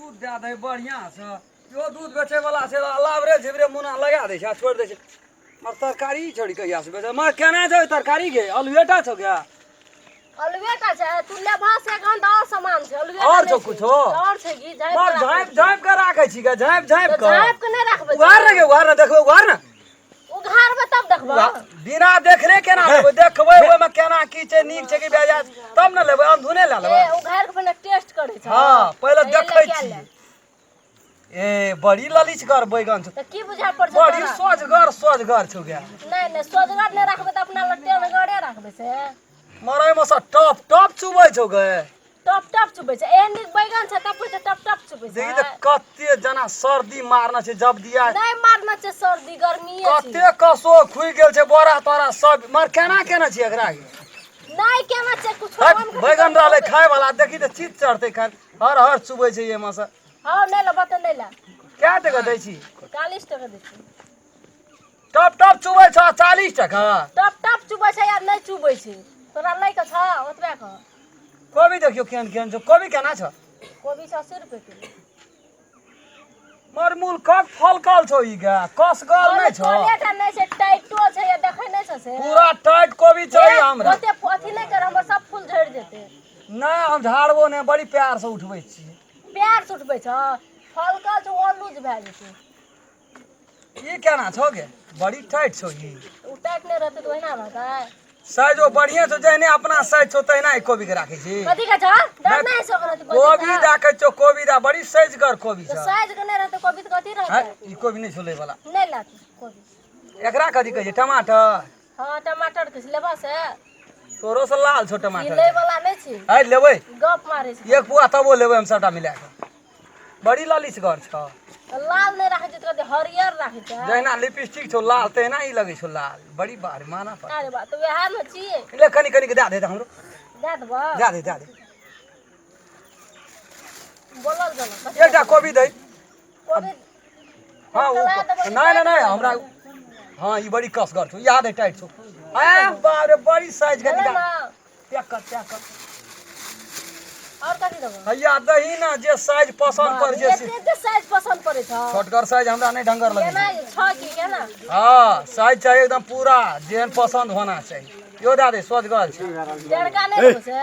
दूध दे दे बढ़िया से यो दूध बेचे वाला से लावरे झिबरे मुना लगा दे छै छोड़ दे छै और तरकारी छोड़ी कहिया से बेचे मर केना छै तरकारी के अलुएटा छौ क्या अलुएटा छै तू ले भात से गंध और सामान छै अलुएटा और छौ कुछो और छै घी झाँप झाँप के राखै छी के झाँप झाँप के झाँप के नहीं रखबे उघार ना देखबे उघार ना उघार में तब देखबा बिना देखले केना लेबै देखबै ओय में केना की छै नीक छै कि बेजाज तब न लेबै अंधुने ला लेबै उघार के पहले टेस्ट करे छै हां पहले देखै छी ए बड़ी ललिचगर बैगन छ त की बुझा पड़ छै बड़ी सोजगर छौ गे नहीं सोजगर नहीं रखबे त अपना लट्टे गड़े रखबे से मरै में से टप टप चुबै छौ गे टप टप चुबै छै एहन नीक बैगन छै तब से टप टप चुबै छै देखि त कते जना सर्दी मारना छै जब दिया नहीं मारना छै सर्दी गर्मी छै कते कसो खुइ गेल छै बोरा तोरा सब मार केना छै एकरा नहीं केना छै कुछ बैगन रहले खाय वाला देखि त चित चढ़ते खाय हर चुबै छै ये में से हां नहीं ला बता नहीं ला क्या टका दै छी 40 टका दै छी टप टप चुबै छ 40 टका टप टप चुबै छै या नहीं चुबै छै तोरा लै के छ ओतबे क कोबी देखियो केहन छ कोबी केना छ कोबी 80 रुपए किलो मरमूल कक फलकल छौ ई गा कसगल नै छ कोलेटा नै छै टाइटो छै या देखै नै छ से पूरा टाइट कोबी छै हमरा ओते अथी नै कर हमर सब फूल झड़ जेते नै हम झाड़बो नै बड़ी प्यार से उठबै छी प्यार से उठबै छ फलकल छ ओलूज भए जेते ई केना छौ गे बड़ी टाइट छौ ई उ टाइट नै रहते त ओहिना रहतै साइजो बढ़िया छौ जहने अपना साइज छौ तहिना ई कोबी के राखै छी कथि का छ डर नै छै ओकरा कोबी राखै छौ कोबी दा बड़ी साइजगर कोबी छ साइज के नै रहते कोबी त कथि रहतै ई कोबी नै छुलै वाला नै लाती कोबी एकरा कथि कहै छै टमाटर हां टमाटर के लेबा से तोरो से लाल छौ टमाटर ई ले वाला नै छी है लेबै गप मारे छै एक पुआ तबो लेबै हम सबटा मिला के बड़ी ललिचगर छ लाल नै राखै छै त कथि हरियर राखै छै जहिना लिपस्टिक छौ लाल तेना ही लगे छौ लाल बड़ी बार माना पर अरे बा तो वह में छी ले कनी के दे दे हमरो दे देबा दे दे बोलल जलो एकटा कोबी दे कोबी हां नहीं हमरा हां ई बड़ी कसगर छौ याद है टाइट छौ आ बाप रे बड़ी साइज के निकाल प्याक और कथि देबो भैया दही ना जे साइज पसंद पर जे साइज पसंद पड़े छ छोटगर साइज हमरा नहीं ढंगर लगे केना छ की केना हां साइज चाहिए एकदम पूरा जेहन पसंद होना चाहिए यो दे सोजगल छै डेढ़का नहीं देबो से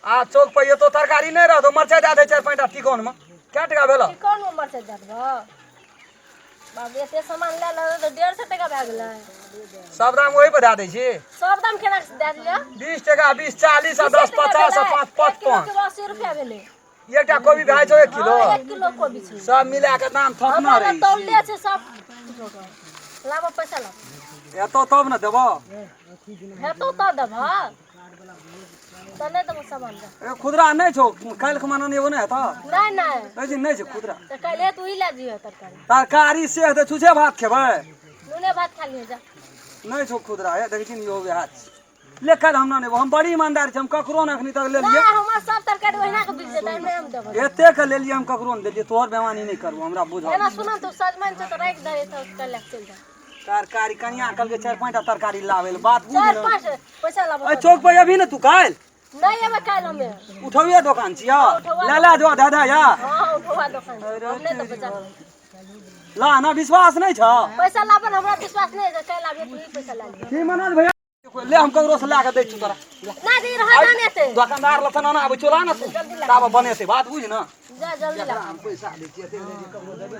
आ चौक पे ये तो तरकारी नहीं रहतो मरचाई दे 4-5 टिकोन में क्या टका भेलो टिकोन में मरचाई दे देबो बाबू एते सामान ले ल तो 150 टका भए गेलै सब दाम वही पे दे दै छी सब दाम केना दे दिया 20 टका 20 40 10 50 5 55 80 रुपया भेलै एकटा कोबी भाई छौ 1 किलो 1 किलो कोबी छै सब मिला के दाम थपना हमरा रही तौले छै सब लाबो पैसा लाबो एतो तब न देबो हेतो त देबो तने देबो सामान दे ए खुदरा नहीं छौ काल खमाना नेबो नहीं हता नहीं ए दिन नहीं छै खुदरा त काले तू ही ले जियो तरकारी से दे छुछे भात खेबै नूने भात खा लिए जा नहीं छौ खुदरा है देखि यो हाथ लेखा हम ना नेबो हम बड़ी ईमानदार छी हम ककरो न अखनी तक ले लिए नहीं हमर सब तरकारी ओहिना के बिक जेतै नहीं हम देबो एते के ले लिए हम ककरो न देलिए तोहर बेमानी नहीं करबो हमरा बुझा एना सुन तू सजमन से त राख दे त कल चल जा तरकारी कनिया कल के 4-5 तरकारी लावेल बात बुझ न 4-5 पैसा लाबो ए चौक पे अभी न तू काल नहीं एबे काल हमें उठौए दुकान छिया ले जो दादा या हां उठवा दुकान हमने तो बचा ला ना विश्वास नहीं छ पैसा लाबन हमरा विश्वास नहीं है काल आबे तू ही पैसा ला ले की मनोज भैया ले हम ककरो से ला के दै छी तोरा ना दी रहा ना नेते दुकानदार लथन ना आबे चोला ना तू ताब बनेते बात बुझ न जा जल्दी ला हम पैसा दे छी एते ककरो देबे